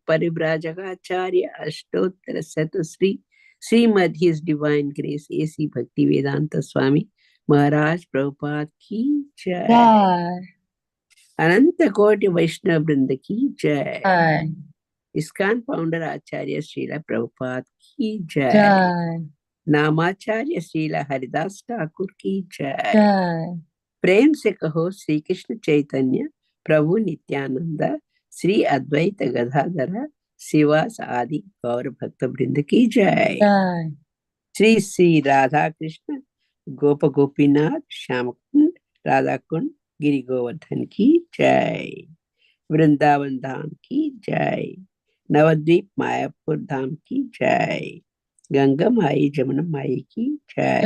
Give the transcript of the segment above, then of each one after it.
परिव्राजकाचार्य अष्टोत्तर शतश्री Srimad His Divine Grace A C Bhakti Vedanta Swami Maharaj Prabhupada की जय। अनंत कोटि वैष्णव वृंद की जय। इस्कॉन फाउंडर आचार्य श्रीला प्रभुपाद की जय। नामाचार्य श्रीला हरिदास ठाकुर की जय। प्रेम से कहो श्री कृष्ण चैतन्य प्रभु नित्यानंद श्री अद्वैत गदाधर शिवास आदि गौर भक्त वृंद की जय। श्री श्री राधा कृष्ण गोप गोपीनाथ श्याम कुंड राधा कुंड गिरि गोवर्धन की जय। वृंदावन धाम की जय। नवद्वीप मायापुर धाम की जय। गंगा माई जमुना माई की जय।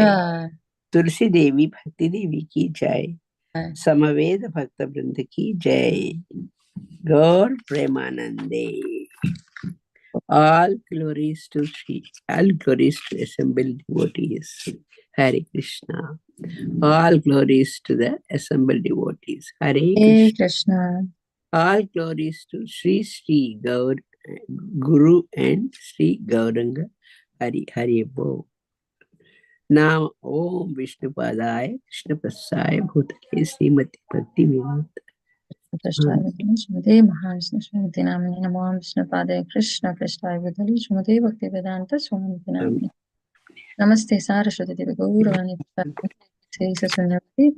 तुलसी देवी भक्ति देवी की जय। समवेद भक्त वृंद की जय। गौर प्रेमानंदे। All glories to Sri, all glories to assembled devotees. Hare Krishna. All glories to the assembled devotees. Hare Krishna. All glories to Sri Sri Gaur, Guru and Sri Gauranga. Hari Hari Bo. Now Om Vishnu Padaya Krishna Prasaya Bhutale Srimati Bhakti Vedanta श्रीमते Mahavishnu Shrimati nominee नमो विष्णुपादे कृष्ण पृष्ठाय भूतले श्रीमते भक्ति वेदांत स्वामी nominee नमस्ते सारस्वती देवी गौरवाणी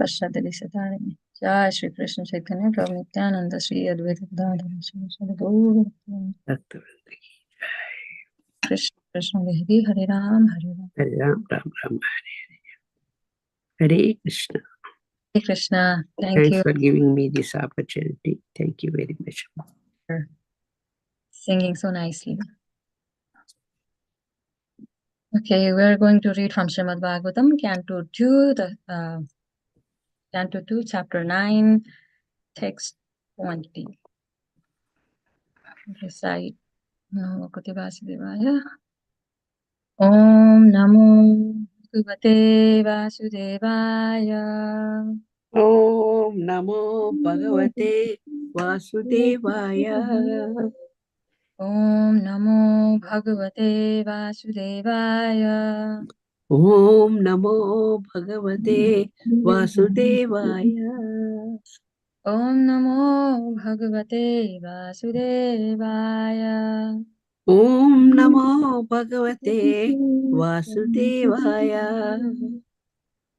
पश्चात दिशतारिणी जय श्री कृष्ण चैतन्य प्रभु नित्यानंद श्री अद्वैत गदाधर श्री गौर कृष्ण कृष्ण हरे राम हरे Ram Ram Ram Hare Hare Krishna. Hare Krishna. Thanks for giving me this opportunity. Thank you very much. Singing so nicely. Okay, we are going to read from Srimad Bhagavatam, Canto 2, Canto 2, Chapter 9, Text 20. Recite Namo Kote Vasudevaya. Om Namo Bhagavate Vasudevaya. Om Namo Bhagavate Vasudevaya. Om Namo Bhagavate Vasudevaya. Om Namo Bhagavate Vasudevaya. Om Namo Bhagavate Vasudevaya. Om Namo Bhagavate Vasudevaya.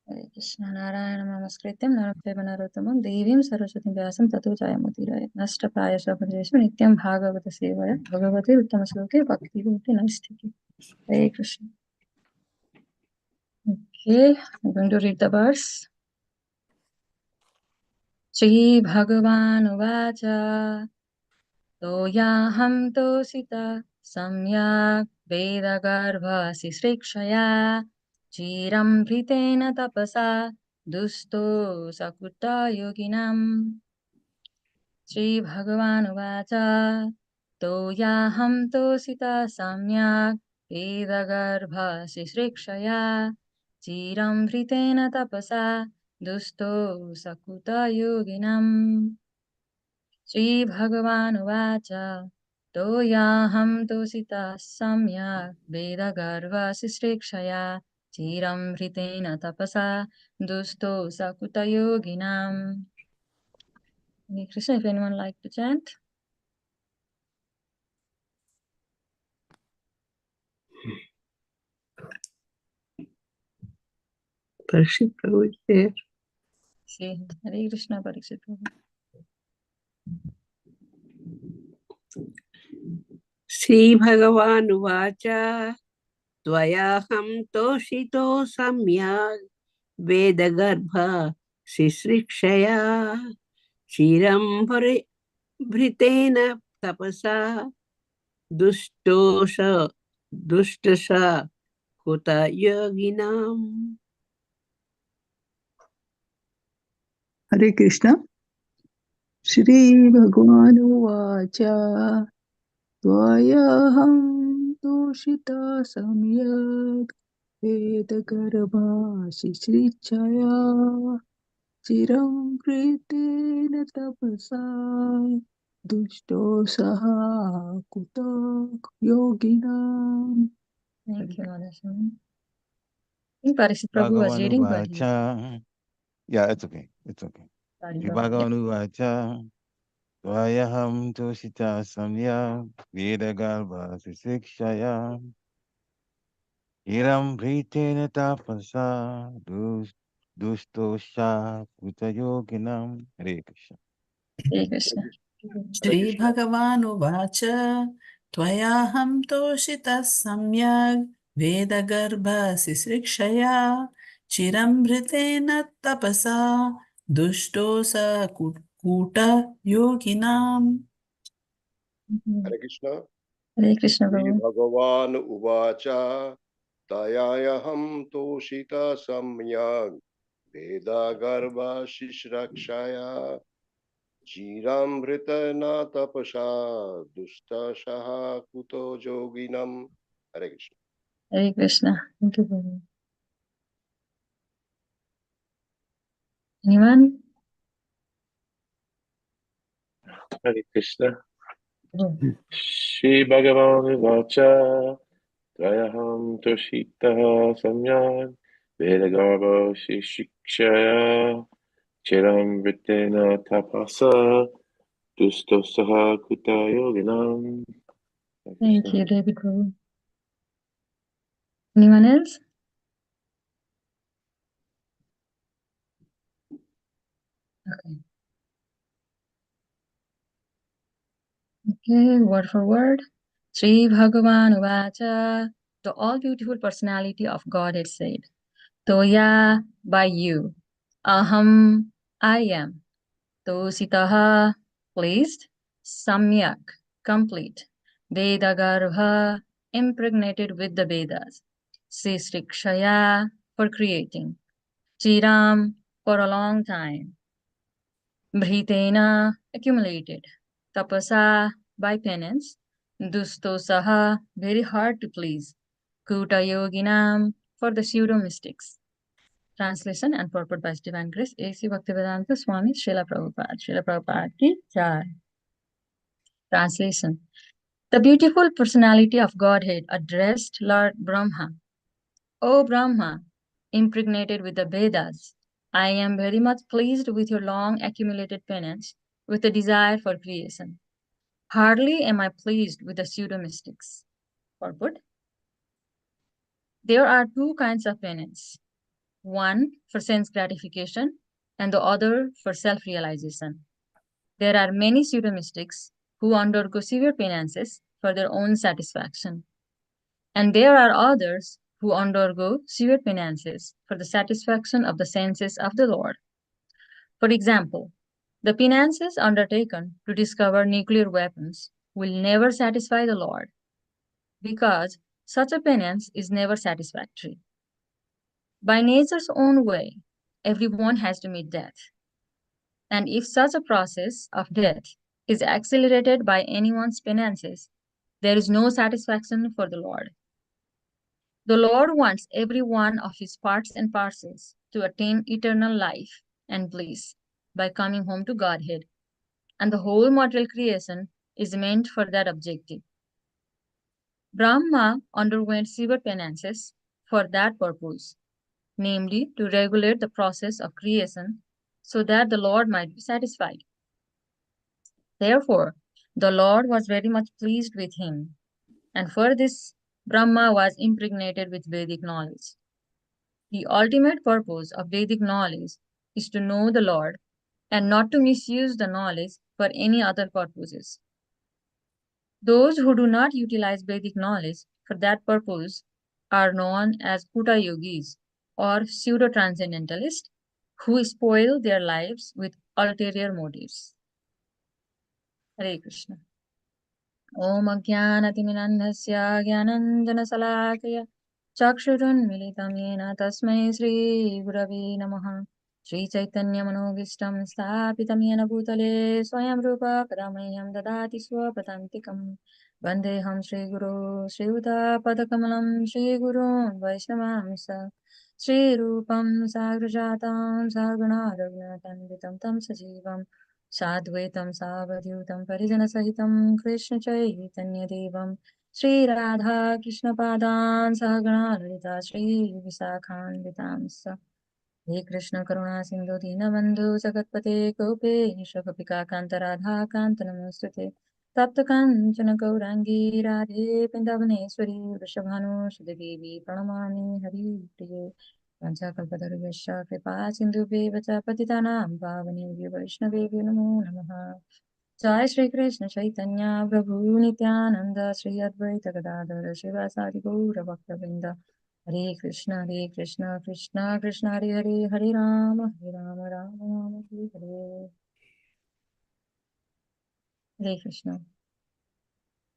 Hare Krishna Narayana Namaskrityam Narakteva Narottamam Devim Saraswatim Vyasam Tato Jayamutiraya Nastapaya Swapadesu Nityam Bhagavata Sevaya Bhagavate Uttamasloke Bhakti Bhakti Namastiki. Hare Krishna. Okay, I'm going to read the verse. Shri Bhagavan Uvacha Toyaham Tosita Samyak Vedagarbha Sisrikshaya Chiram Bhritena Tapasa Dusto Sakuta Yoginam. Shri Bhagavan Uvacha Toyaham Tosita Samyak Vedagarbha Sisrikshaya Chiram Bhritena Tapasa Dusto Sakuta Yoginam. Shri Bhagavan Uvacha Toyaham Tosita Samyak Vedagarbha Sisrikshaya Chiram Bhritena Tapasa Dusto Sakuta Yoginam. Hare Krishna, if anyone like to chant. Parikshit Prabhu is there. Hare Krishna, Parikshit Prabhu. Shri Bhagavan Uvacha Tvayaham Toshito Samyak Vedagarbha Sisrikshaya Chiram Bhritena Tapasa Dustosha Kuta Yoginam. Hare Krishna. Shri Bhagavan Uvacha Tvayaham Toshita Samyak Vedagarbha Sisrichaya Chiram Kritena Tapasa दुष्टो सः कुतो योगिनाम्. Thank you, Madhasan. In Parishit Prabhu was reading, but he... Yeah, it's okay. It's okay. Sorry, Shri Prabhu. Yeah. Bhagavan Vacha Tvayaham Toshita Samya Veda Garbha Sisikshaya Iram Bhritena Tapasa Dustosha Kutayoginam. Hare Krishna. Hare Krishna. श्रीभगवानुवाच त्वयाहं तोषितः सम्यग् वेदगर्भसिसृक्षया चिरं भृतेन तपसा दुष्टो स कूटयोगिनाम् Hare Krishna. Hare Krishna, Shri Prabhu. Bhagavan Uvacha Tayayaham Toshita Samyak Veda Garbha Shishrakshaya Chirambrita na tapasha Dusta Shaha Kuto Joginam. Hare Krishna. Hare Krishna. Thank you, Prabhu. Anyone? Hare Krishna. Prabhu. Shri Bhagavan Vacha Tvayaham Toshitaha Samyan Vedagarbha Shikshaya Chiram Vitena Tapasa Dustosaha Kuta Yoginam. Hare Thank Krishna. you, David Prabhu. Anyone else? Okay. Okay, word for word. Sri Bhagavan Uvacha, the all beautiful personality of Godhead said, Toya, by you, Aham, I am, Tositaha, placed, Samyak, complete, Vedagarbha, impregnated with the Vedas, Sisrikshaya, for creating, Chiram, for a long time, Bhritena, accumulated, Tapasa, by penance, Dustosaha, very hard to please, Kuta Yoginam, for the pseudo mystics. Translation and purport by His Divine Grace A.C. Bhaktivedanta Swami Srila Prabhupada. Srila Prabhupada ki jai. Translation. The beautiful personality of Godhead addressed Lord Brahma. O Brahma, impregnated with the Vedas, I am very much pleased with your long accumulated penance, with a desire for creation. Hardly am I pleased with the pseudo-mystics. Purport. There are two kinds of penance. One for sense gratification and the other for self-realization. There are many pseudo-mystics who undergo severe penances for their own satisfaction. And there are others who undergo severe penances for the satisfaction of the senses of the Lord. For example, the penances undertaken to discover nuclear weapons will never satisfy the Lord, because such a penance is never satisfactory. By nature's own way, everyone has to meet death. And if such a process of death is accelerated by anyone's penances, there is no satisfaction for the Lord. The Lord wants every one of his parts and parcels to attain eternal life and bliss by coming home to Godhead, and the whole material creation is meant for that objective. Brahma underwent severe penances for that purpose, namely to regulate the process of creation so that the Lord might be satisfied. Therefore, the Lord was very much pleased with him, and for this Brahma was impregnated with Vedic knowledge. The ultimate purpose of Vedic knowledge is to know the Lord and not to misuse the knowledge for any other purposes. Those who do not utilize Vedic knowledge for that purpose are known as Kuta yogis or pseudo-transcendentalists who spoil their lives with ulterior motives. Hare Krishna. Om Ajnanatimirandhasya Jnananjanasalakaya Chakshurunmilitam Yena Tasmai Shri Gurave Namaha Shri Chaitanya Manovistam Sthapitam Yena Bhutale Swayam Rupa Kadamahyam Dadati Swapatantikam Vandeham Shri Guru Shri Uta Padakamalam Shri Guru Vaishnavamsa Shri Rupam Sagrajatam Saguna Raghunatanvitam Tam Sajivam साद्वैतं सावधूतं परिजनसहितं Krishna चैतन्यदेवं Shri Radha कृष्णपादान् सहगणा Lalita श्रीविशाखान्वितांश्च हे कृष्ण करुणा सिन्धु दीनबन्धु जगत्पते गोपेश गोपिकान्त राधाकान्त नमोऽस्तुते तप्त काञ्चन गौराङ्गी राधे वृन्दावनेश्वरी वृषभानुसुते देवी प्रणमामि हरिप्रिये पञ्चकल्पतरुभ्यश्च कृपा सिन्धुभ्येव च पतितानां पावनेभ्यो वैष्णवेभ्यो नमो नमः जय श्री कृष्ण चैतन्य प्रभु नित्यानंद श्री अद्वैत गदाधर शिवासादि गौर भक्तवृंद हरे Krishna Krishna Krishna Hare Hare Hare Ram Ram Ram Hare Hare Hare Krishna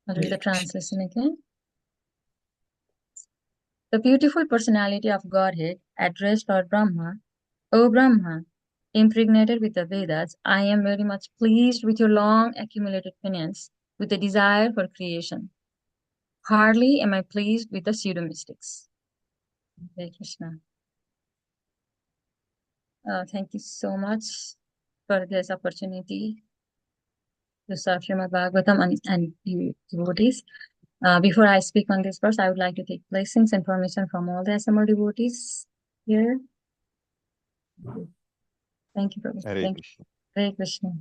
I'll read the translation again. The beautiful personality of Godhead addressed Lord Brahma, O Brahma, impregnated with the Vedas, I am very much pleased with your long accumulated penance, with the desire for creation. Hardly am I pleased with the pseudo-mystics. Hare Krishna. Thank you so much for this opportunity to serve Srimad Bhagavatam and you devotees. Before I speak on this verse, I would like to take blessings and permission from all the SMR devotees here. Thank you, Prabhu. Hare Thank Krishna. you. Hare Krishna.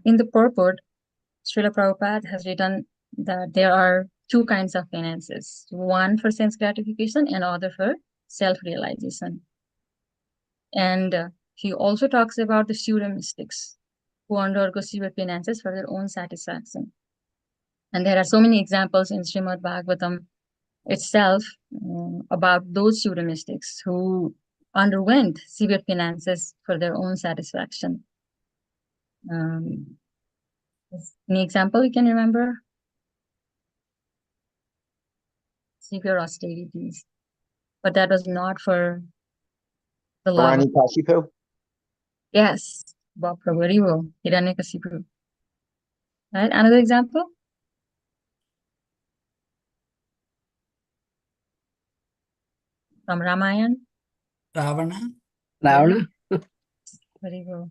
In the purport, Srila Prabhupada has written that there are two kinds of penances, one for sense gratification and other for self-realization. And he also talks about the pseudo mystics who undergo severe penances for their own satisfaction. And there are so many examples in Srimad Bhagavatam itself about those pseudo mystics who underwent severe penances for their own satisfaction. Any example you can remember? Severe austerities, but that was not for the love of... Hiranyakashipu? Yes, Prabhu, Hiranyakashipu. Right, another example? From Ramayana? Ravana. Very good.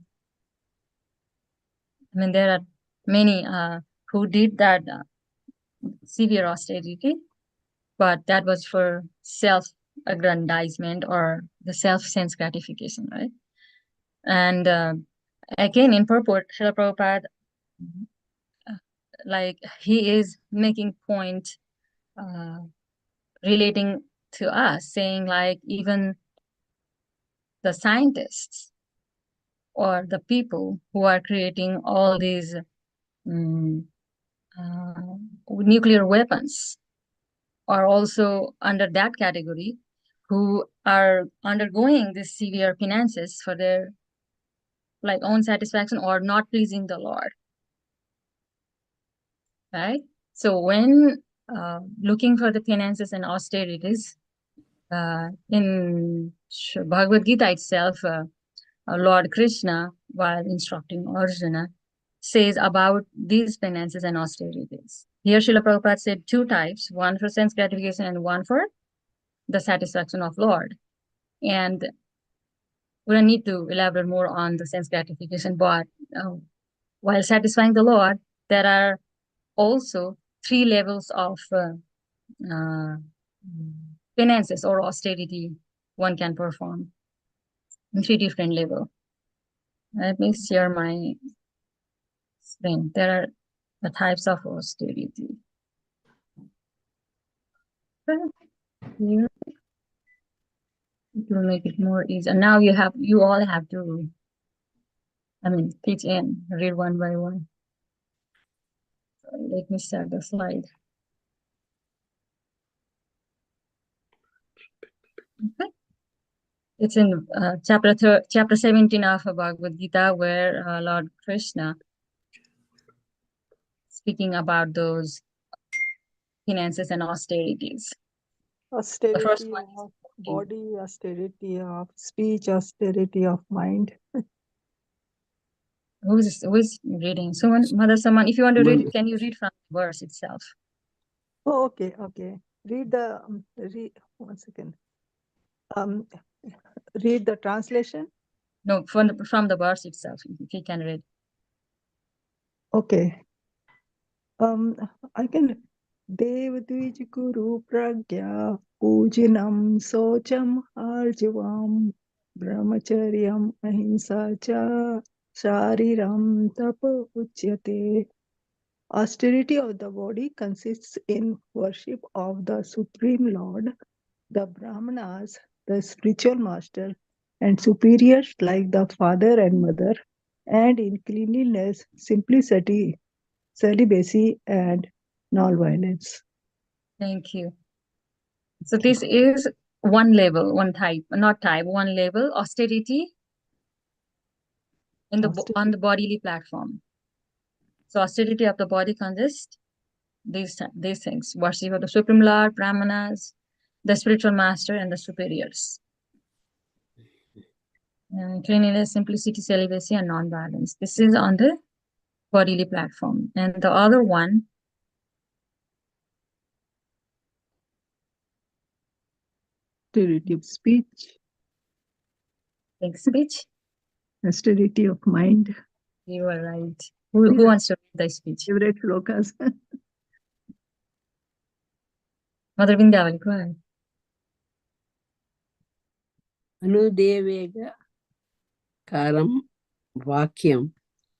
I mean, there are many who did that severe austerity, but that was for self-aggrandizement or the self-sense gratification, right? And again, in purport, Srila Prabhupada, like, he is making point relating to us, saying like even the scientists or the people who are creating all these nuclear weapons are also under that category, who are undergoing these severe penances for their like own satisfaction or not pleasing the Lord, right? So when looking for the penances and austerities, in Bhagavad Gita itself, Lord Krishna, while instructing Arjuna, says about these penances and austerities. Here Srila Prabhupada said two types, one for sense gratification and one for the satisfaction of Lord. And we don't need to elaborate more on the sense gratification, but while satisfying the Lord, there are also three levels of penances or austerity one can perform in three different levels. Let me share my screen. There are the types of austerity. Here, it will make it more easy. And now you all have to, pitch in, read one by one. So let me start the slide. Okay. It's in chapter 17 of Bhagavad Gita, where Lord Krishna speaking about those finances and austerities. Austerity The first one of body, austerity of speech, austerity of mind. who is reading? Someone, Mother, someone. If you want to read it, can you read from the verse itself? Oh, okay, okay. Read the one second. Read the translation. No, from the verse itself, if you can read. Okay. I can. Devadvij Guru Pragya Pujinam Socham Arjivam Brahmacharyam Ahimsa Cha Shariram Tapa Uchyate. Austerity of the body consists in worship of the Supreme Lord, the Brahmanas, the spiritual master, and superiors like the father and mother, and in cleanliness, simplicity, celibacy, and non-violence. Thank you. So this is one level, one type, not type, one level, austerity in on the bodily platform. So austerity of the body consists these things: worship of the Supreme Lord, Brahmanas, the spiritual master, and the superiors. Cleanliness, simplicity, celibacy, and non-violence. This is on the bodily platform. And the other one, Austerity of speech. like speech. Austerity of mind. You are right. Who wants to read the speech? Favorite slokas. Mother Vindhyavali, go ahead. Anudevega karam vakyam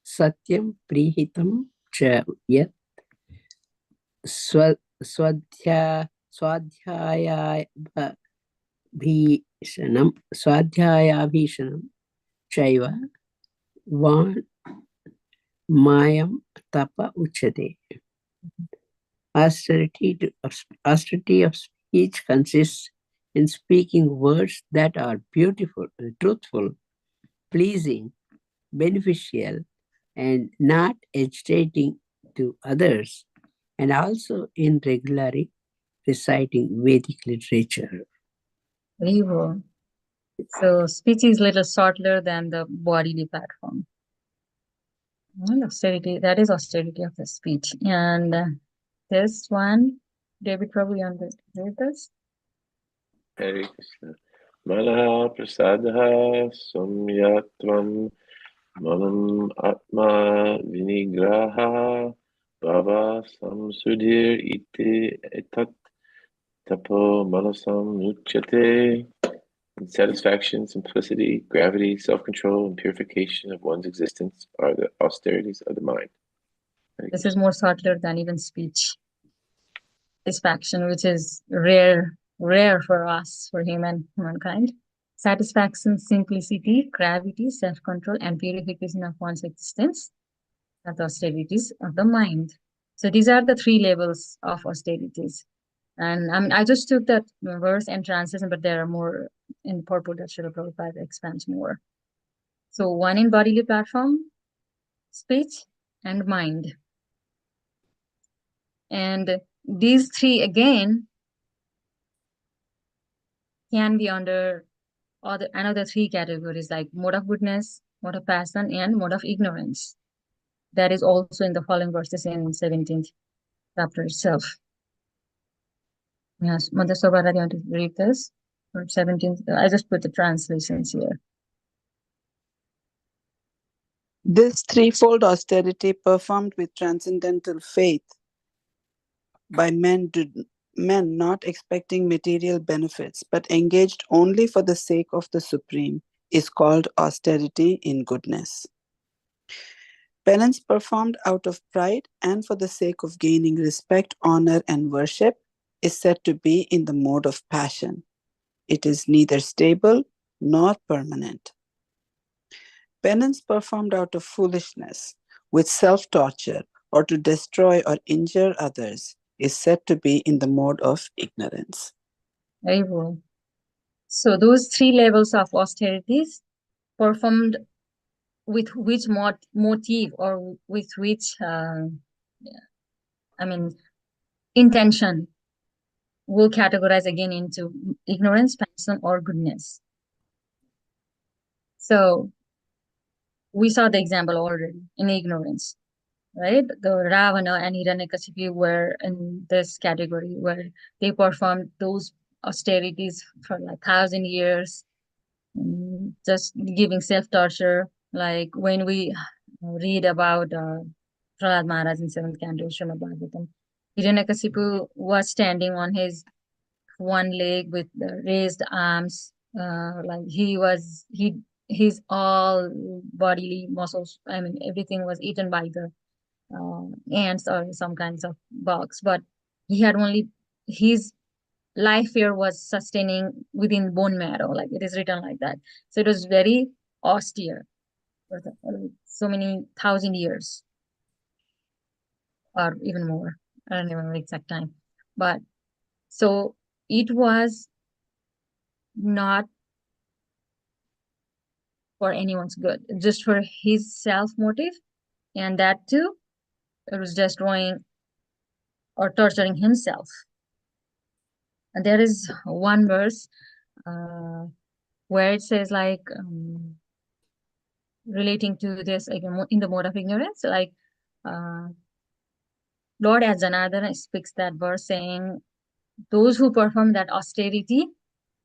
satyam prihitam cha yat swadhyayabhishanam chaiva van mayam tapa uchate. Austerity of speech consists in speaking words that are beautiful, truthful, pleasing, beneficial, and not agitating to others, and also in regularly reciting Vedic literature. Very well. So speech is a little shorter than the bodily platform. And austerity, that is austerity of the speech. And this one, David, probably on the read this. Hare Krishna. Malaha prasadaha samyatvam manam atma vinigraha bhava samsudhir iti etat tapo manasam nuchyate. Satisfaction, simplicity, gravity, self-control, and purification of one's existence are the austerities of the mind. This is more subtler than even speech. Satisfaction, which is rare for us, for humankind. Satisfaction, simplicity, gravity, self-control, and purification of one's existence are the austerities of the mind. So these are the three levels of austerities. And I just took that verse and translation, but there are more in purport that Srila Prabhupada expands more. So one in bodily platform, speech, and mind. And these three again can be under another three categories like mode of goodness, mode of passion, and mode of ignorance. That is also in the following verses in 17th chapter itself. Yes, Mother Sobhara, do you want to read this? Or 17th, I just put the translations here. This threefold austerity performed with transcendental faith by men not expecting material benefits, but engaged only for the sake of the Supreme, is called austerity in goodness. Penance performed out of pride and for the sake of gaining respect, honor, and worship is said to be in the mode of passion. It is neither stable nor permanent. Penance performed out of foolishness, with self-torture, or to destroy or injure others, is said to be in the mode of ignorance. Very well. So those three levels of austerities performed with which motive or with which, intention will categorize again into ignorance, passion, or goodness. So we saw the example already in ignorance. right? The Ravana and Hiranyakasipu were in this category where they performed those austerities for like 1,000 years, just giving self-torture. Like when we read about Prahlad Maharaj in 7th canto, Srimad Bhagavatam, Hiranyakasipu was standing on his one leg with the raised arms, like his all bodily muscles, I mean, everything was eaten by the ants or some kinds of bugs, but he had only his life here was sustaining within bone marrow, like it is written like that. So it was very austere for like, so many 1,000 years or even more. I don't remember the exact time, but so it was not for anyone's good, just for his self motive, and that too, it was destroying or torturing himself. And there is one verse where it says like relating to this again in the mode of ignorance, like uh, Lord as Janardana speaks that verse saying, those who perform that austerity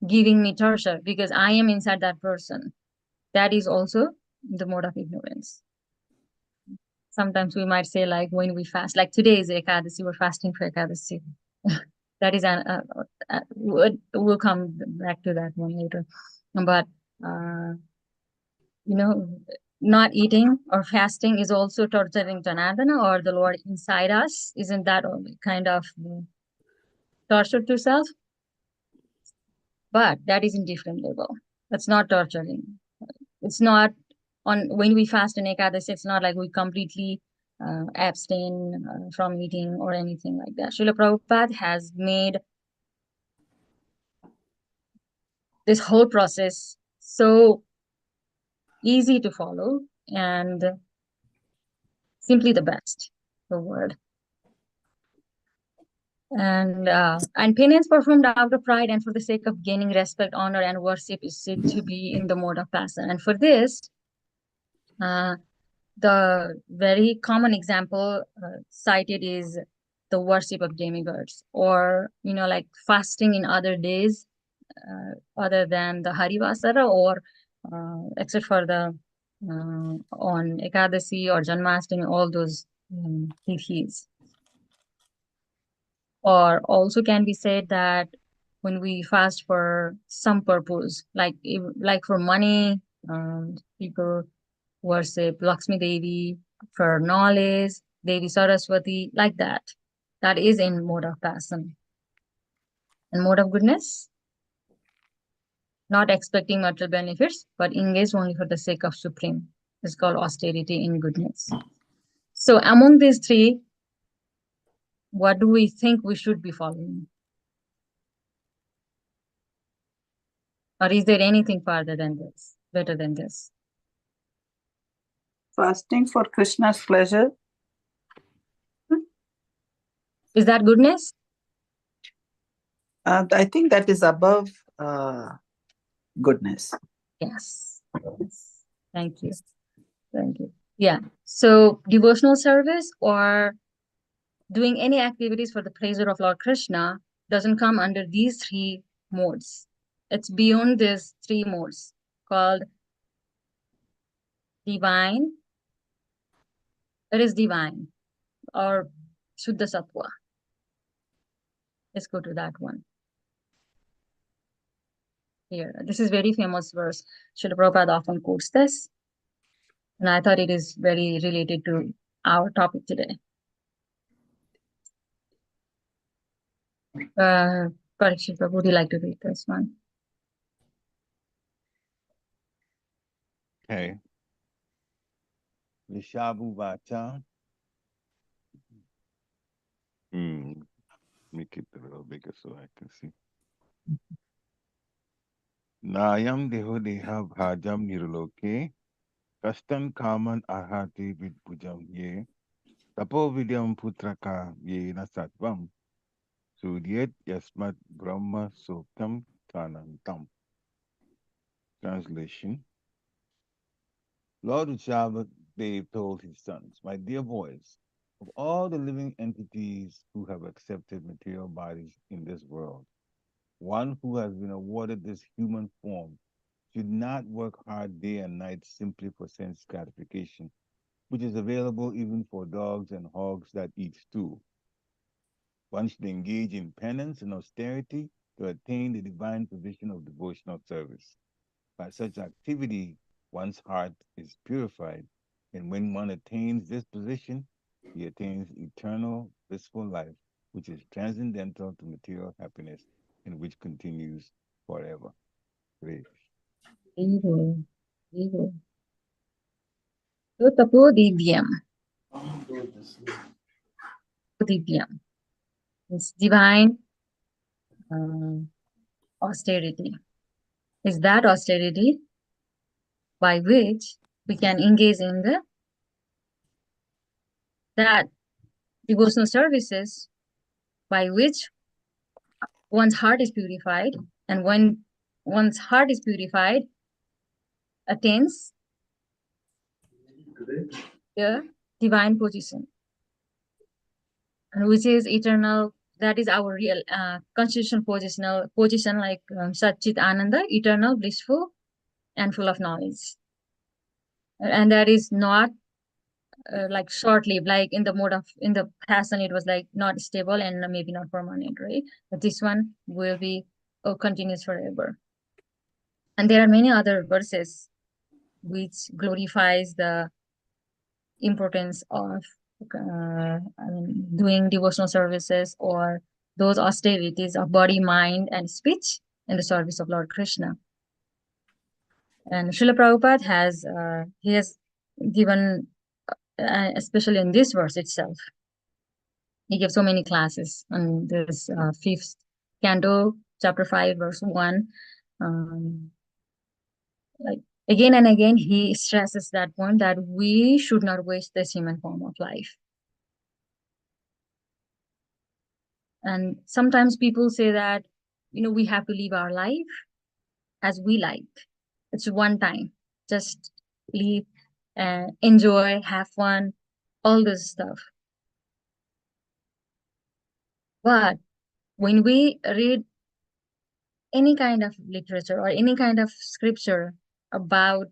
giving me torture because I am inside that person, that is also the mode of ignorance. Sometimes we might say like when we fast, like today is Ekadasi, we're fasting for Ekadasi. That is we'll come back to that one later. But you know, not eating or fasting is also torturing Janardana or the Lord inside us. Isn't that kind of torture to self? But that is in different level. That's not torturing. It's not on when we fast in Ekadasi, it's not like we completely abstain from eating or anything like that. Srila Prabhupada has made this whole process so easy to follow and simply the best, the word. And penance performed out of pride and for the sake of gaining respect, honor, and worship is said to be in the mode of passion. And for this, the very common example cited is the worship of demigods, or like fasting in other days other than the Harivasara, or except for the on Ekadasi or Janmashtami, all those tithis. Or also can be said that when we fast for some purpose, like for money, people worship Lakshmi Devi, for knowledge, Devi Saraswati, like that. That is in mode of passion. And mode of goodness, not expecting material benefits, but engaged only for the sake of supreme. It's called austerity in goodness. So among these three, what do we think we should be following? Or is there anything farther than this, better than this? Fasting for Krishna's pleasure. Is that goodness? I think that is above goodness. Yes. Thank you. Thank you. Yeah. So devotional service or doing any activities for the pleasure of Lord Krishna doesn't come under these three modes. It's beyond these three modes called divine. It is divine or Shuddha Sattva. Let's go to that one. Here, this is very famous verse. Srila Prabhupada often quotes this. And I thought it is very related to our topic today. Parikshit Prabhu, would you like to read this one? Okay. Vishabu Vacha. Make it a little bigger so I can see. Nayam deho deha bhajam nirloke. Kastan kaman ahati vidbujam ye. Tapo vidyam putraka ye nasatvam. Sudyet yasmat brahma soktam tanantam. Translation. Lord slave told his sons, "My dear boys, of all the living entities who have accepted material bodies in this world, one who has been awarded this human form should not work hard day and night simply for sense gratification, which is available even for dogs and hogs that eat stew. One should engage in penance and austerity to attain the divine position of devotional service. By such activity, one's heart is purified, and when one attains this position, he attains eternal, blissful life, which is transcendental to material happiness and which continues forever." Great. Ego. Ego. So tapo divyam. Divyam. It's divine austerity. Is that austerity by which we can engage in that devotional services by which one's heart is purified, and when one's heart is purified, attains the divine position, which is eternal. That is our real constitutional position, like Satchit Ananda, eternal, blissful, and full of knowledge. And that is not like short-lived, like in the passion, it was like not stable and maybe not permanent, right? But this one will be continuous forever. And there are many other verses which glorifies the importance of doing devotional services or those austerities of body, mind, and speech in the service of Lord Krishna. And Srila Prabhupada has given, especially in this verse itself, he gave so many classes on this 5th canto, chapter 5, verse 1. Like again and again, he stresses that point that we should not waste this human form of life. And sometimes people say that, we have to live our life as we like. It's one time, just live, enjoy, have fun, all this stuff. But when we read any kind of literature or any kind of scripture about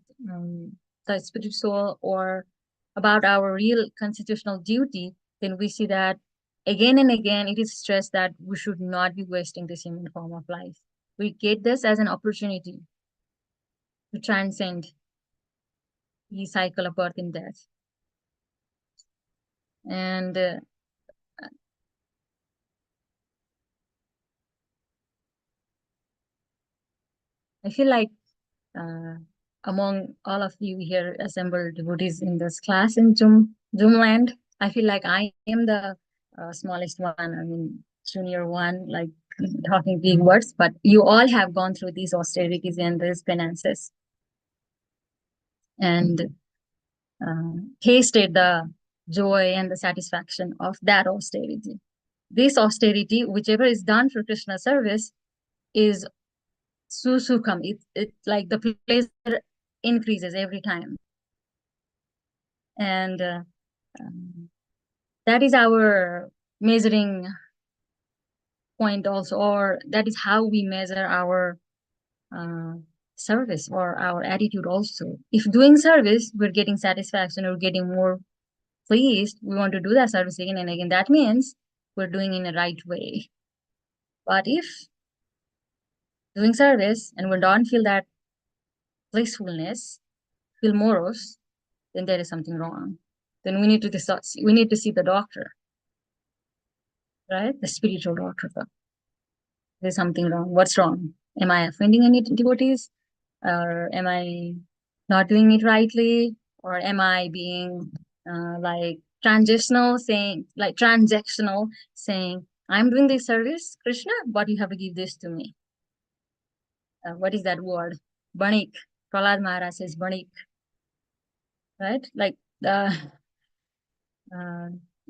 the spiritual or about our real constitutional duty, then we see that again and again it is stressed that we should not be wasting this human form of life. We get this as an opportunity to transcend the cycle of birth and death. And I feel like among all of you here assembled devotees in this class in Zoom land, I feel like I am the smallest one. I mean, junior one, like talking big words, but you all have gone through these austerities and these penances and tasted the joy and the satisfaction of that austerity. This austerity, whichever is done for Krishna service, is sukham. It's like the pleasure increases every time. And that is our measuring point also, or that is how we measure our service or our attitude also. If doing service, we're getting satisfaction or getting more pleased, we want to do that service again and again, that means we're doing in the right way. But if doing service and we don't feel that blissfulness, feel morose, then there is something wrong. Then we need to see the doctor, right? The spiritual doctor. There's something wrong. What's wrong? Am I offending any devotees? Or am I not doing it rightly? Or am I being like transactional, saying, I'm doing this service, Krishna, but you have to give this to me. What is that word? Banik. Prahlad Maharaj says banik. Right? Like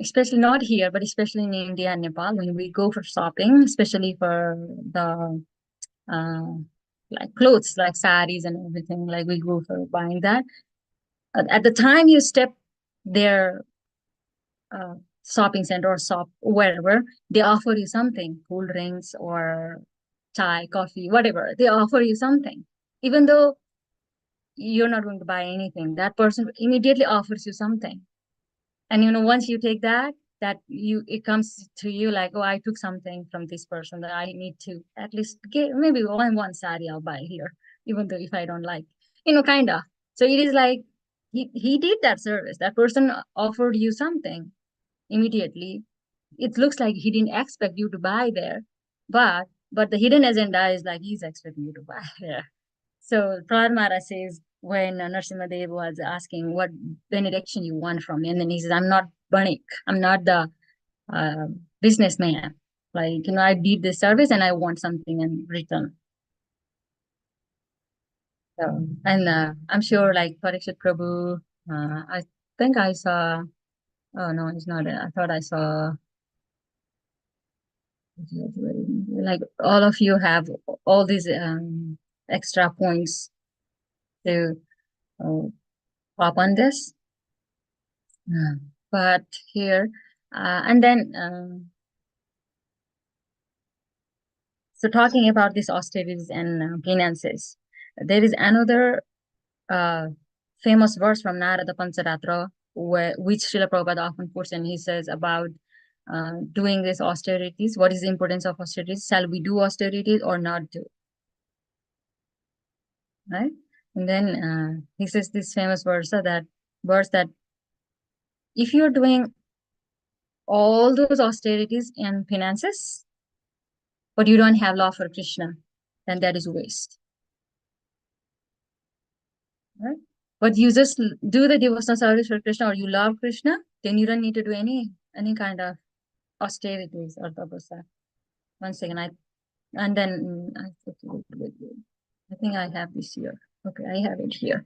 especially not here, but especially in India and Nepal, when we go for shopping, especially for the like clothes, like saris and everything, like we go for buying that. At the time you step their shopping center or shop, wherever, they offer you something, cool drinks or chai, coffee, whatever. They offer you something. Even though you're not going to buy anything, that person immediately offers you something. And once you take that it comes to you like, oh, I took something from this person that I need to at least get, maybe one sari I'll buy here, even though if I don't like, kind of. So it is like he did that service. That person offered you something immediately. It looks like he didn't expect you to buy there, but the hidden agenda is like he's expecting you to buy there. So Prahlad Maharaj says, when Narasimhadev was asking what benediction you want from me, and then he says, I'm not Banik, I'm not the businessman. Like, I did this service and I want something in return. So, and I'm sure like Parikshit Prabhu, I think I saw, oh no, it's not, I thought I saw, like all of you have all these extra points to pop on this. But here, and then, so talking about these austerities and penances, there is another famous verse from Narada Pancharatra, which Srila Prabhupada often puts, and he says about doing these austerities. What is the importance of austerities? Shall we do austerities or not do? Right? And then he says this famous verse that if you're doing all those austerities and penances, but you don't have love for Krishna, then that is waste. Right? But you just do the devotional service for Krishna, or you love Krishna, then you don't need to do any kind of austerities or tapasya. One second, I think I have this here. Okay, I have it here.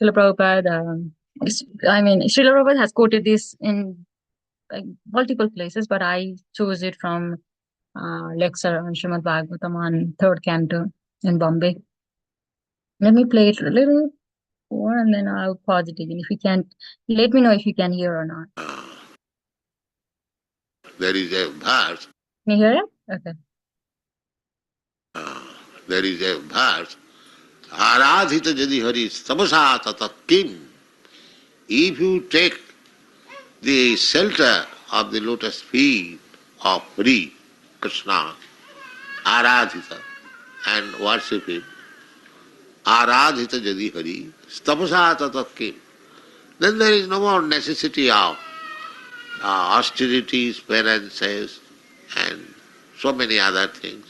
Srila Prabhupada, Srila Prabhupada has quoted this in multiple places, but I chose it from lecture on Srimad Bhagavatam on 3rd canto in Bombay. Let me play it a little more and then I'll pause it again. If you can't, let me know if you can hear or not. There is a verse. Can you hear it? Okay. There is a verse. Aradhita jadi hari samasa tata kim. If you take the shelter of the lotus feet of Hari, Krishna, Aradhita, and worship him, Aradhita jadi hari tapasa tata kim. Then there is no more necessity of austerities, penances, and so many other things.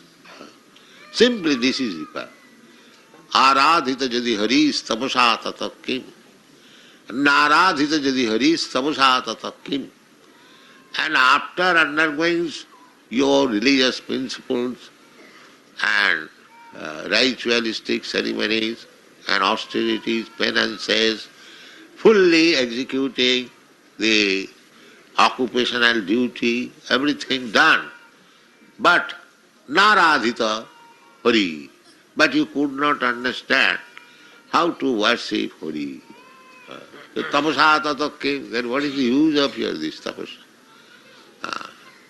Simply this is required. Aradhita jadi haris tapasa tata kim. Naradhita jadi haris tapasa tata kim. And after undergoing your religious principles and ritualistic ceremonies and austerities, penances, fully executing the occupational duty, everything done, but naradhita Hari. But you could not understand how to worship Hari. The tapasa tata came, then what is the use of this tapasa?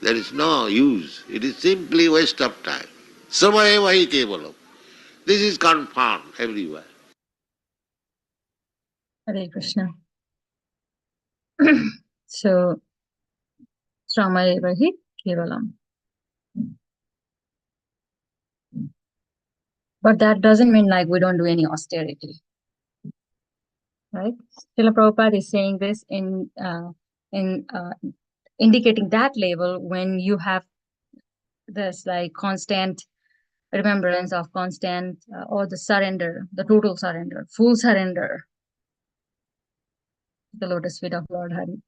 There is no use. It is simply waste of time. Samayeva hi kevalam. This is confirmed everywhere. Hare Krishna. So, Sramayeva hi kevalam. But that doesn't mean like we don't do any austerity. Right? Srila Prabhupada is saying this in indicating that level when you have this like constant remembrance of constant or the surrender, the total surrender, full surrender, the lotus feet of Lord Hari.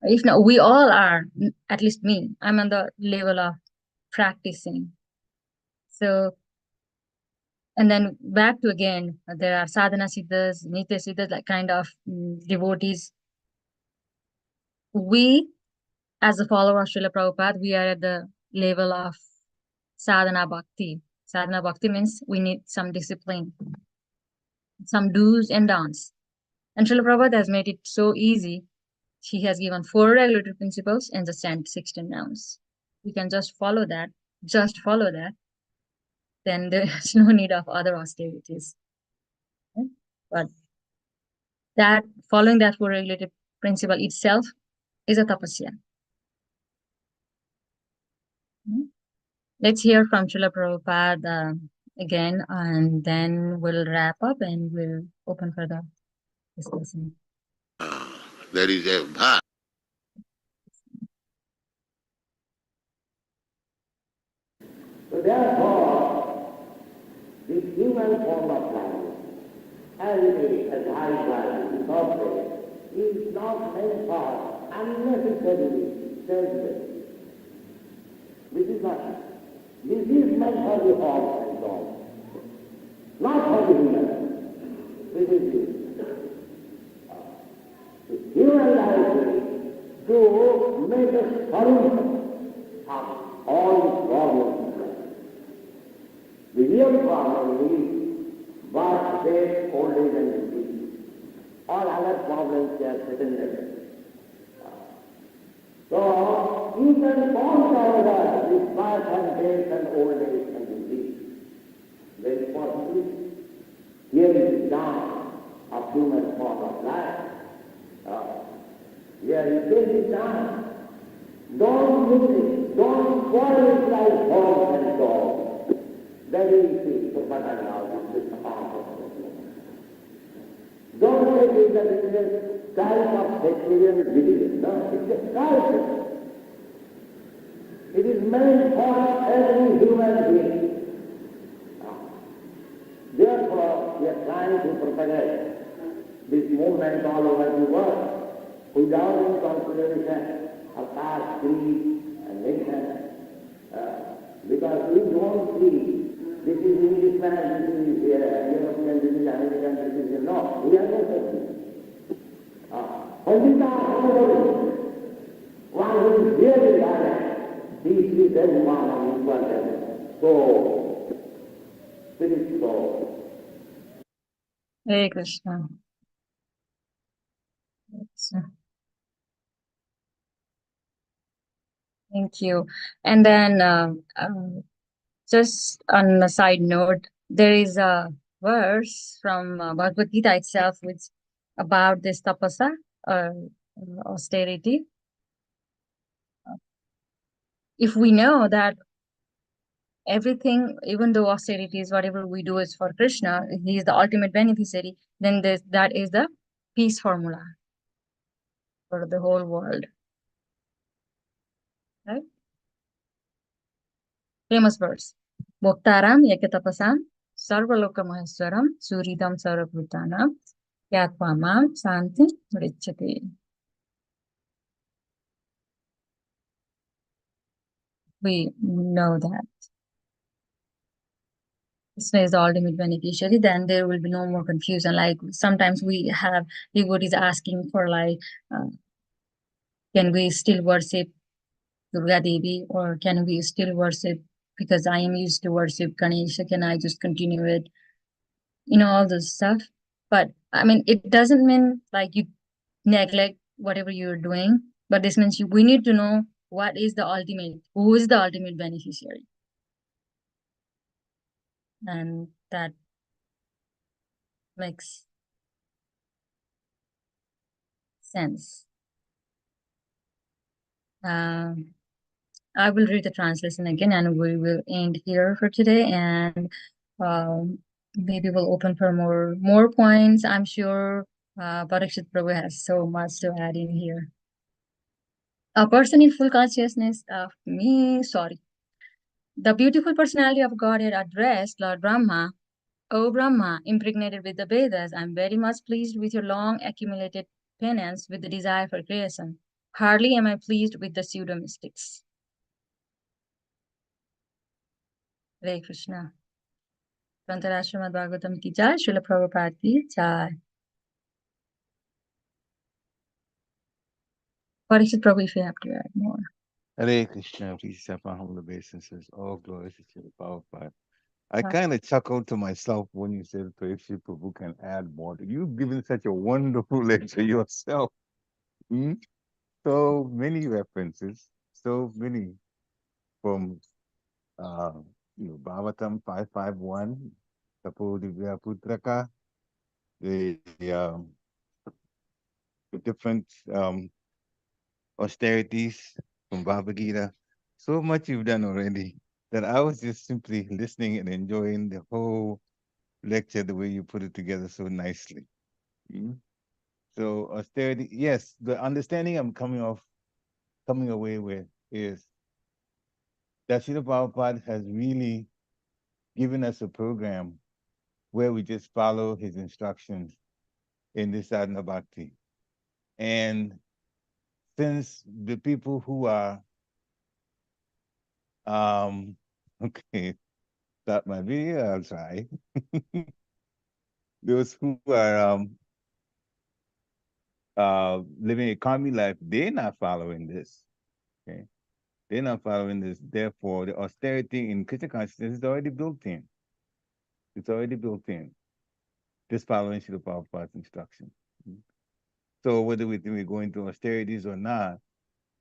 If not, we all are, at least me, I'm on the level of practicing. So, and then back to again, there are sadhana siddhas, nitya siddhas, like kind of devotees. We, as a follower of Srila Prabhupada, we are at the level of sadhana bhakti. Sadhana bhakti means we need some discipline, some do's and don'ts. And Srila Prabhupada has made it so easy. He has given 4 regulatory principles and just 16 nouns. You can just follow that. Then there's no need of other austerities. Okay? But that following that 4 regulative principle itself is a tapasya. Let's hear from Srila Prabhupada again, and then we'll wrap up and we'll open for the discussion. There is a verse. So therefore, the human form of life, as it is, as high value, software, is not meant for unnecessary service. This is not. This is meant for the horse and dog, not for the human. This is it. The human life is to make a solution of all problems. The real problem is birth, death, old age and disease. All other problems they are secondary. So you can count over this birth and death and old age and disease. Very possibly, here is the dawn of human form of life. Here is the dawn. Don't miss it. Don't spoil it like horse and dog. Very easy to pattern out this part of the human. Don't take it that it is a type of sectarian division. No, it's a culture. It is meant for every human being. Therefore, we are trying to propagate this movement all over the world without any consideration of caste, creed, and nation. Because we don't see this is Englishman, this is European, this is American, this is no. We are not Pandita Syamagori, one who is really learned, he is everyone on equal level. So, spirit soul. Hare Krishna. Thank you. And then just on a side note, there is a verse from Bhagavad Gita itself which about this tapasa, austerity. If we know that everything, even though austerity is whatever we do is for Krishna, he is the ultimate beneficiary, then that is the peace formula for the whole world. Right? Famous verse. Bhoktaram yakatapasam sarvaloka maheswaram suridam sarvabhutanam yatvamam santi vrichate. We know that Krishna is the ultimate beneficiary, then there will be no more confusion. Like sometimes we have devotees asking for like, can we still worship Durga Devi, or can we still worship, because I am used to worship Ganesha, can I just continue it? All this stuff. But I mean, it doesn't mean like you neglect whatever you're doing, but this means we need to know who is the ultimate beneficiary. And that makes sense. I will read the translation again and we will end here for today, and maybe we'll open for more points. I'm sure Parikshit Prabhu has so much to add in here. A person in full consciousness of me, the beautiful personality of Godhead addressed Lord Brahma. O Brahma, impregnated with the Vedas, I am very much pleased with your long accumulated penance with the desire for creation. Hardly am I pleased with the pseudo-mystics. Hare Krishna. Grantara Srimad Bhagavatam ki jai, Srila Prabhupada ki jai. Parikshit Prabhu, if you have to add more. Hare Krishna, please have my humble obeisances. All glories to the Prabhupada. I kind of chuckled to myself when you said Preshri Prabhu can add more. You've given such a wonderful lecture yourself. Hmm? So many references, so many from uh, Bhavatam 551, Tapo Divya Putraka, the, um, the different austerities from Bhagavad Gita. So much you've done already that I was just simply listening and enjoying the whole lecture the way you put it together so nicely. Mm. So austerity, yes, the understanding I'm coming away with is that Srila Prabhupada has really given us a program where we just follow his instructions in this sadhana bhakti. And since the people who are okay, that might be, I'll try. Those who are living a karmi life, they're not following this. Okay, they're not following this. Therefore, the austerity in Krishna consciousness is already built in. It's already built in. Just following Srila Prabhupada's instruction. So whether we think we're going through austerities or not,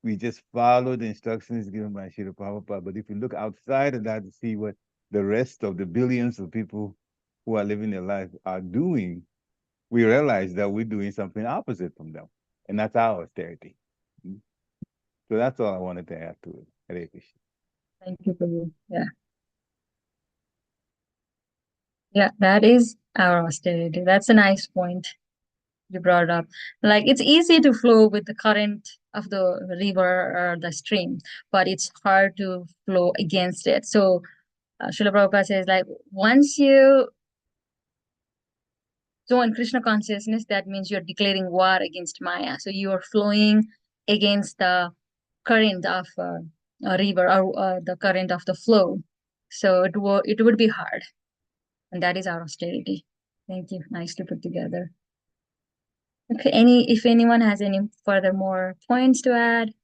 we just follow the instructions given by Srila Prabhupada. But if you look outside of that to see what the rest of the billions of people who are living their life are doing, we realize that we're doing something opposite from them. And that's our austerity. So that's all I wanted to add to it. Hare Krishna. Thank you, Prabhu. Yeah. Yeah, that is our austerity. That's a nice point you brought up. Like, it's easy to flow with the current of the river or the stream, but it's hard to flow against it. So Srila Prabhupada says, like, once you join Krishna consciousness, that means you're declaring war against Maya. So you are flowing against the current of a river or the current of the flow. So it would be hard. And that is our austerity. Thank you. Nicely put together. Okay, if anyone has any further more points to add.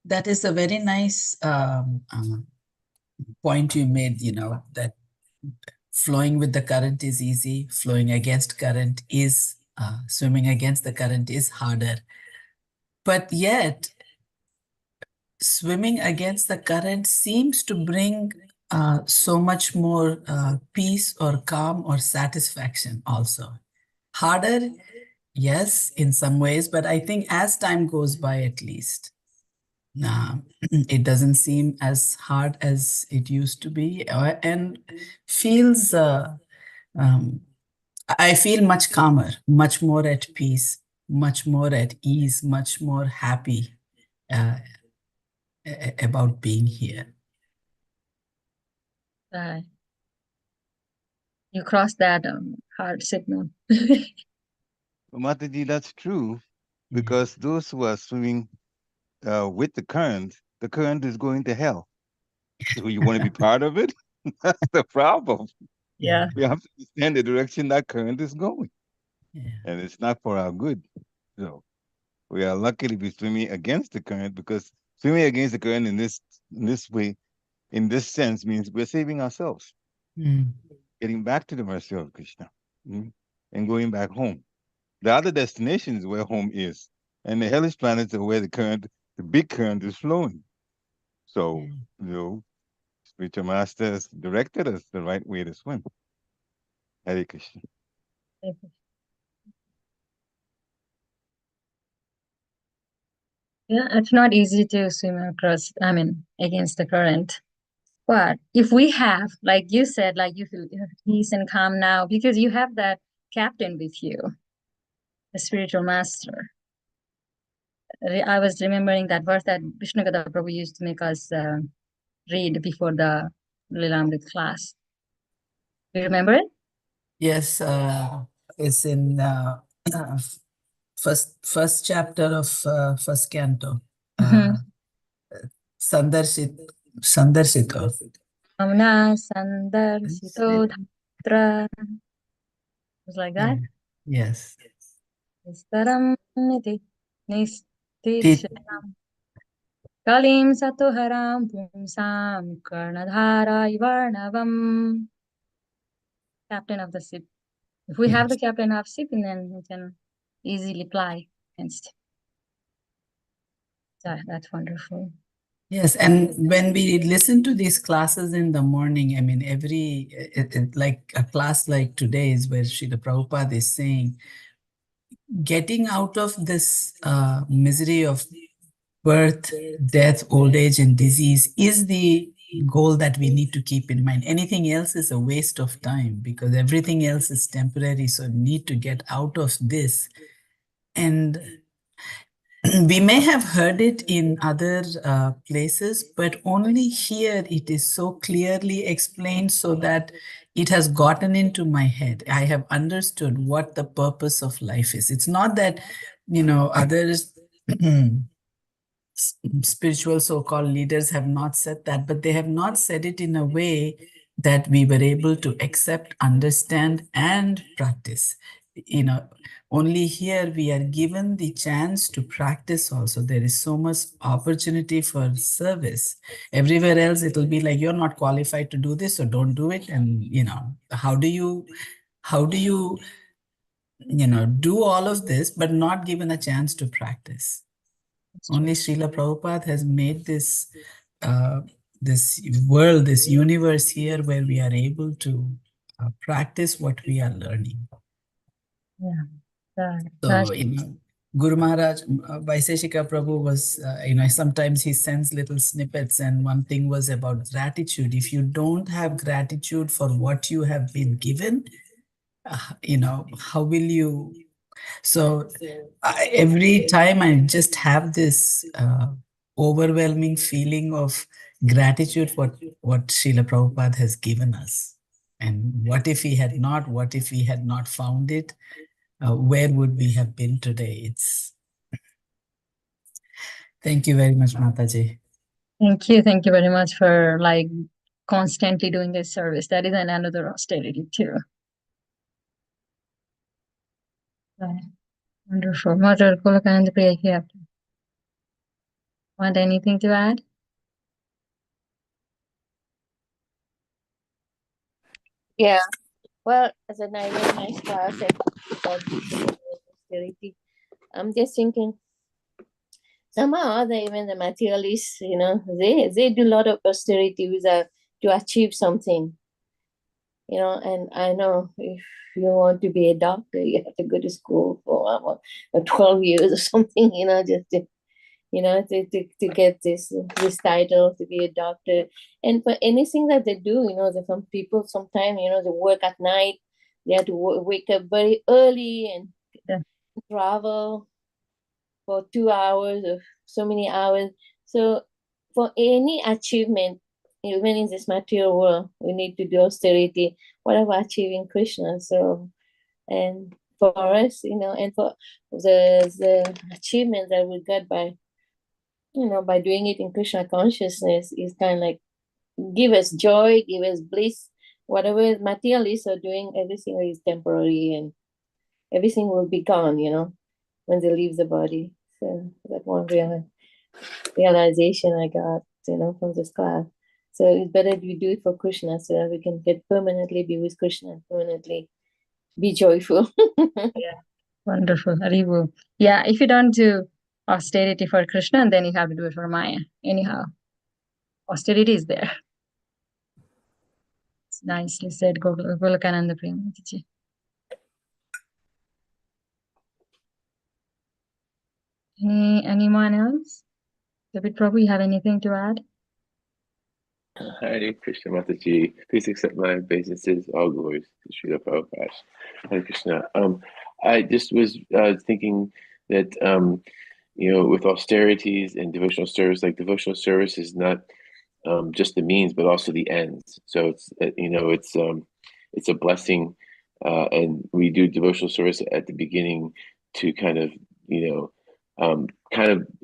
That is a very nice point you made, that flowing with the current is easy, flowing against current is, swimming against the current is harder. But yet, swimming against the current seems to bring so much more peace or calm or satisfaction also. Harder, yes, in some ways, but I think as time goes by, at least, it doesn't seem as hard as it used to be, and feels, I feel much calmer, much more at peace, much more at ease, much more happy about being here. You crossed that hard signal. Mataji, that's true, because those who are swimming with the current is going to hell. So you want to be part of it? That's the problem. Yeah. We have to understand the direction that current is going. Yeah. And it's not for our good. So we are lucky to be swimming against the current, because swimming against the current in this way, in this sense, means we're saving ourselves, getting back to the mercy of Krishna, and going back home. The other destination is where home is, and the hellish planets are where the big current is flowing. So, spiritual masters directed us the right way to swim. Hare Krishna. Yeah, it's not easy to swim against the current. But if we have, like you said, like you feel peace and calm now because you have that captain with you, the spiritual master. I was remembering that verse that Vishnugada Prabhu used to make us read before the Lilamrit class. Do you remember it? Yes, it's in first chapter of first canto. Sandarsito. Amna Sandarsito Dhatra. It was like that? Yes. Nistaram niti nistichanam Kalim Satuharam Pumsam Karnadhara Ivarnavam. Captain of the ship. If we have the captain of ship, then we can easily fly against. That's wonderful. Yes, and when we listen to these classes in the morning, I mean, like a class like today's where Srila Prabhupada is saying, getting out of this misery of birth, death, old age, and disease is the goal that we need to keep in mind. Anything else is a waste of time because everything else is temporary. So we need to get out of this. And we may have heard it in other places, but only here it is so clearly explained so that it has gotten into my head. I have understood what the purpose of life is. It's not that, others spiritual so-called leaders have not said that, but they have not said it in a way that we were able to accept, understand, and practice. Only here we are given the chance to practice also. There is so much opportunity for service. Everywhere else, it'll be like, you're not qualified to do this, so don't do it. And, how do you do all of this, but not given a chance to practice? Only Srila Prabhupada has made this world, this universe here where we are able to practice what we are learning. Yeah. So, Guru Maharaj, Vaiseshika Prabhu was, sometimes he sends little snippets, and one thing was about gratitude. If you don't have gratitude for what you have been given, how will you? So every time I just have this overwhelming feeling of gratitude for what Srila Prabhupada has given us. And what if we had not found it? Where would we have been today? Thank you very much, Mataji. Thank you very much for constantly doing this service. That is another austerity too. Wonderful. Mother Kulakananda Priya here. Want anything to add? Yeah. Well, as a very nice class about austerity, I'm just thinking somehow even the materialists, they do a lot of austerity to achieve something. And I know if you want to be a doctor, you have to go to school for 12 years or something, just to get this title to be a doctor. And for anything that they do, some people sometimes, they work at night, they have to wake up very early and travel for 2 hours or so many hours. So for any achievement, even in this material world, we need to do austerity, whatever achieving Krishna. So, and for us, and for the achievement that we got by doing it in Krishna consciousness is kind of like give us joy, give us bliss. Whatever materialists are doing, everything is temporary and everything will be gone, when they leave the body. So that one realization I got, from this class. So it's better if you do it for Krishna so that we can get permanently be with Krishna and permanently be joyful. Yeah. Wonderful. Haribu. Yeah, if you don't do austerity for Krishna, then you have to do it for Maya. Anyhow, austerity is there. It's nicely said, Golakananda Premataji. Anyone else? David Prabhu, you have anything to add? Hare Krishna Mataji. Please accept my obeisances. All glories to Srila Prabhupada. Hare Krishna. I just was thinking that with austerities and devotional service, like devotional service is not just the means, but also the ends. So it's a blessing, and we do devotional service at the beginning to kind of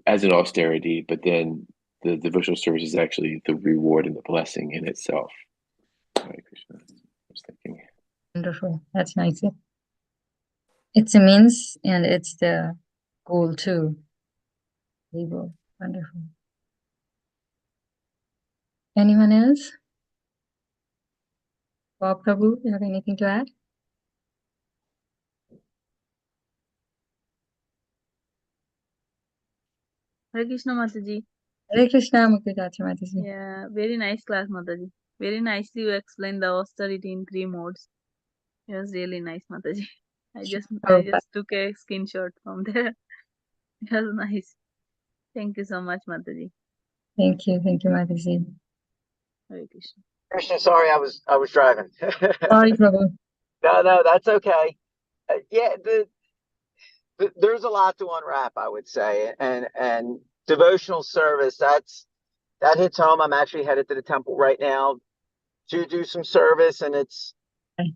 as an austerity, but then the devotional service is actually the reward and the blessing in itself. Hare Krishna. I was thinking. Wonderful. That's nice. It's a means and it's the goal too. Wonderful. Anyone else? Bob Prabhu, you have anything to add? Hare Krishna Mataji. Hare Krishna, Mukti Mataji. Yeah, very nice class, Mataji. Very nicely you explained the austerity in 3 modes. It was really nice, Mataji. I just took a screenshot from there. It was nice. Thank you so much, Mataji. Thank you, Mataji. Hare Krishna. Krishna, sorry, I was driving. Sorry, Prabhu. No, that's okay. Yeah, there's a lot to unwrap, I would say, and devotional service that hits home. I'm actually headed to the temple right now to do some service, and it's I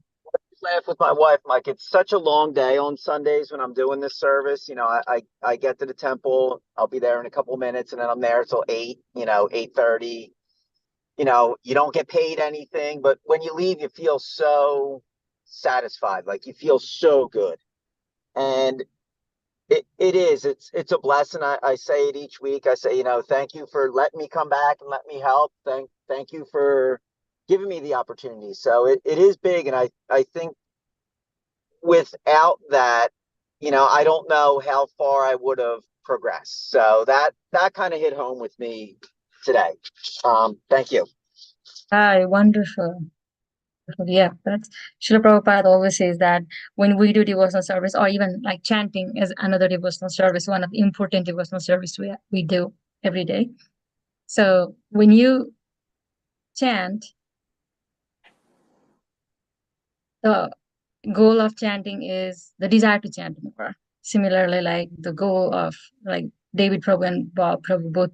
laugh with my wife. Like, it's such a long day on Sundays when I'm doing this service. You know, I get to the temple, I'll be there in a couple of minutes, and then I'm there till 8, 8:30. You know, you don't get paid anything, but when you leave, you feel so satisfied. Like, you feel so good. And it's a blessing. I say it each week. I say, thank you for letting me come back and let me help. Thank you for giving me the opportunity. So it is big. And I think without that, I don't know how far I would have progressed. So that kind of hit home with me today. Thank you. Hi, wonderful. Yeah, that's Srila Prabhupada always says that when we do devotional service, or even like chanting is another devotional service, one of the important devotional service we do every day. So when you chant, the goal of chanting is the desire to chant more. Similarly, like the goal of like David Prabhu and Bob Prabhu both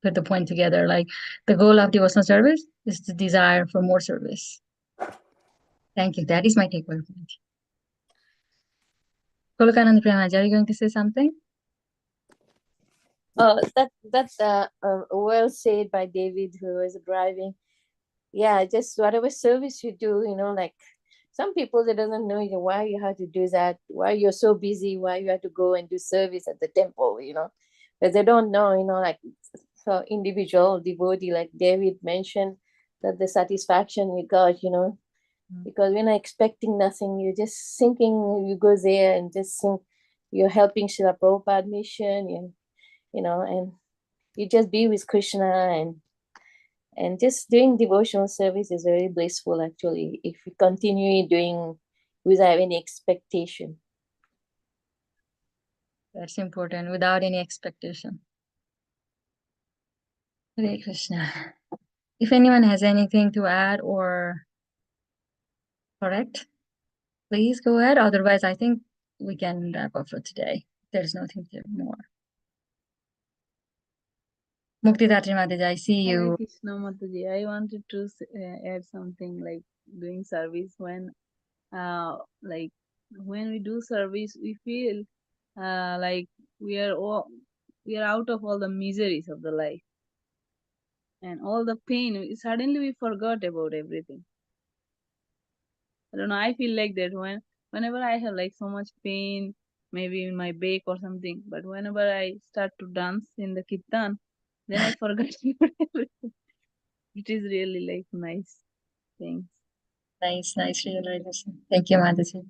put the point together. Like the goal of devotional service is the desire for more service. Thank you. That is my takeaway point. Kolokanand Premaji, are you going to say something? That's well said by David, who was driving. Yeah, just whatever service you do, like some people that doesn't know why you have to do that, why you're so busy, why you have to go and do service at the temple, but they don't know, like for individual devotee, like David mentioned, that the satisfaction you got, because we're not expecting nothing. You're just thinking, you go there and just think you're helping Srila Prabhupada mission, and you just be with Krishna and just doing devotional service is very blissful, actually, if you continue doing without any expectation. That's important, without any expectation. Hare Krishna. If anyone has anything to add or correct, please go ahead. Otherwise, I think we can wrap up for today. There's nothing more. Mukti Mataji, I see you. Hare Krishna Mataji. I wanted to add something like doing service when we do service, we feel like we are out of all the miseries of the life and all the pain. Suddenly we forgot about everything. I don't know, I feel like that whenever I have like so much pain, maybe in my back or something, but whenever I start to dance in the kirtan, then I forgot about everything. It is really like nice. Thanks. Nice realization. Thank you, Mataji.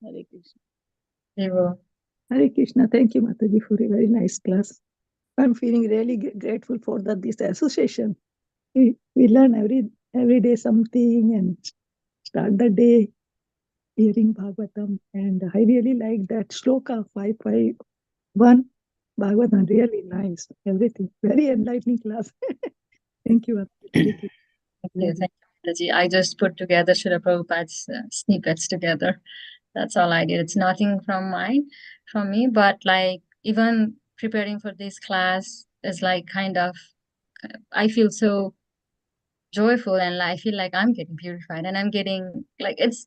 Hare Krishna. Hare Krishna. Thank you, Mataji, for a very nice class. I'm feeling really grateful for this association. We learn every day something and start the day hearing Bhagavatam. And I really like that shloka 551 Bhagavatam. Really nice. Everything. Very enlightening class. Thank you. Thank you, Mataji. I just put together Srila Prabhupada's snippets together. That's all I did. It's nothing from me, but like even preparing for this class is like I feel so joyful, and I feel like I'm getting purified, and I'm getting like it's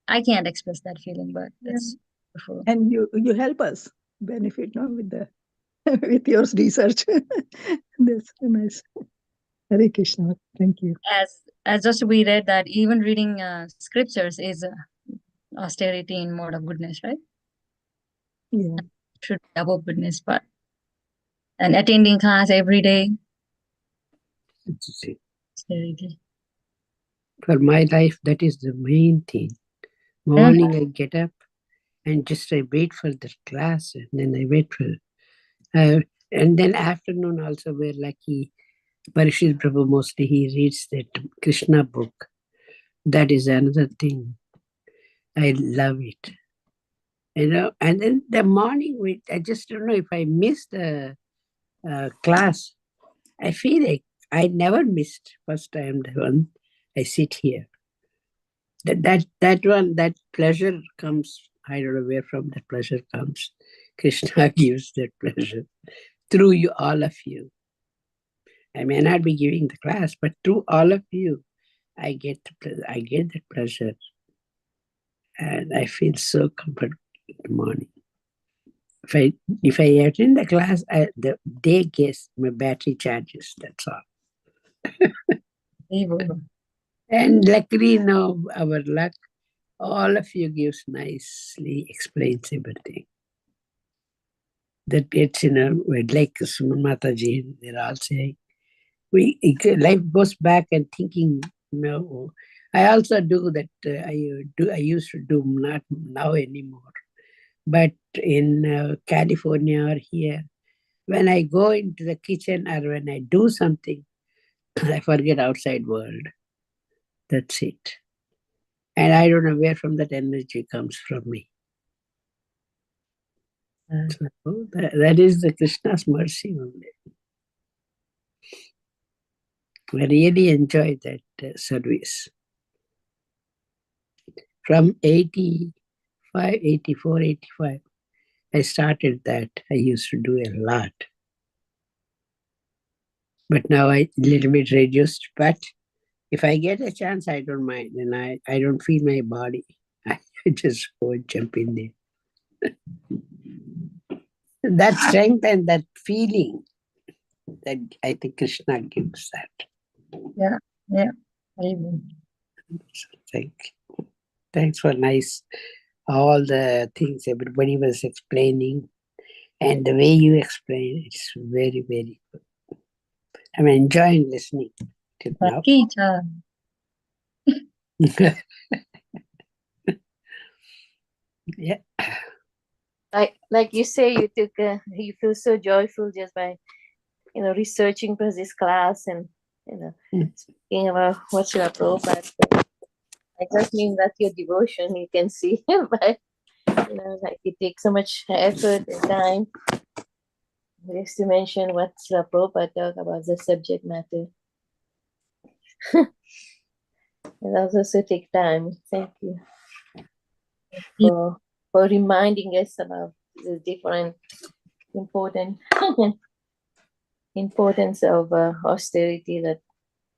I can't express that feeling, but it's beautiful. And you help us benefit with the with your research. That's so nice. Hare Krishna. Thank you. As just we read that even reading scriptures is austerity in mode of goodness, right? Yeah. Should be above goodness, but and attending class every day. austerity. For my life, that is the main thing. Morning I get up and just I wait for the class, and then I wait for, and then afternoon also we're lucky. Parishit Prabhu mostly he reads that Krishna book. That is another thing. I love it. And then the morning, I just don't know if I missed the class. I feel like I never missed first time the one I sit here. That pleasure comes. I don't know where from that pleasure comes. Krishna gives that pleasure through you, all of you. I may not be giving the class, but through all of you, I get that pleasure, and I feel so comfortable in the morning. If I attend the class, the day gets my battery charges. That's all. And luckily, our luck, all of you gives nicely explains everything. That gets, like Suman Mataji, they're all saying, life goes back and thinking, I also do that. I used to do, not now anymore. But in California or here, when I go into the kitchen or when I do something, I forget outside world. That's it. And I don't know where from that energy comes from me. So that is the Krishna's mercy only. I really enjoyed that service. From 85, 84, 85, I started that. I used to do a lot. But now I little bit reduced. But if I get a chance, I don't mind. And I don't feel my body. I just go and jump in there. That strength and that feeling, that I think Krishna gives that. Yeah. Thank you. Thanks for all the things everybody was explaining, and the way you explain, it's very, very good. I'm enjoying listening till now. Yeah. Like you say, you feel so joyful just by researching for this class and speaking about what Srila Prabhupada said. I just mean that your devotion, you can see, but like it takes so much effort and time just to mention what Srila Prabhupada talked about the subject matter. It also take time. Thank you for reminding us about the different importance of austerity, that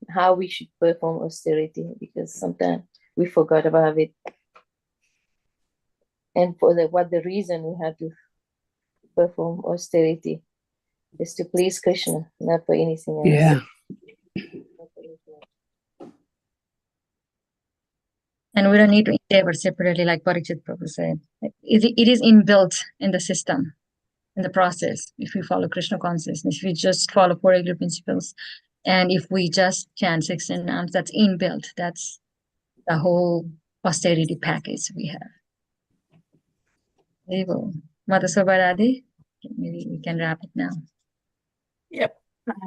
how we should perform austerity, because sometimes we forgot about it, and for what the reason we have to perform austerity is to please Krishna, not for anything else. Yeah. And we don't need to endeavor separately, like Parikshit Prabhu said. It is inbuilt in the system, in the process. If we follow Krishna consciousness, if we just follow four regular principles, and if we just chant 16 names, that's inbuilt. That's the whole austerity package we have. Mata Sobaradi, maybe we can wrap it now. Yep.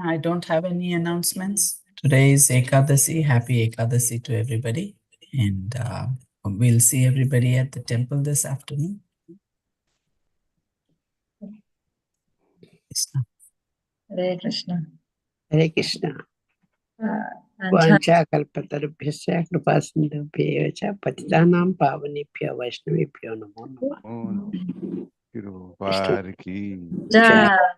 I don't have any announcements. Today is Ekadasi. Happy Ekadasi to everybody. And we'll see everybody at the temple this afternoon. Krishna. Hare Krishna. Hare Krishna. Vancha kalpatarubhyasya kripasindhubhyo cha patitanam pavanebhyo vaishnavebhyo namo namah. Krishna. Jai.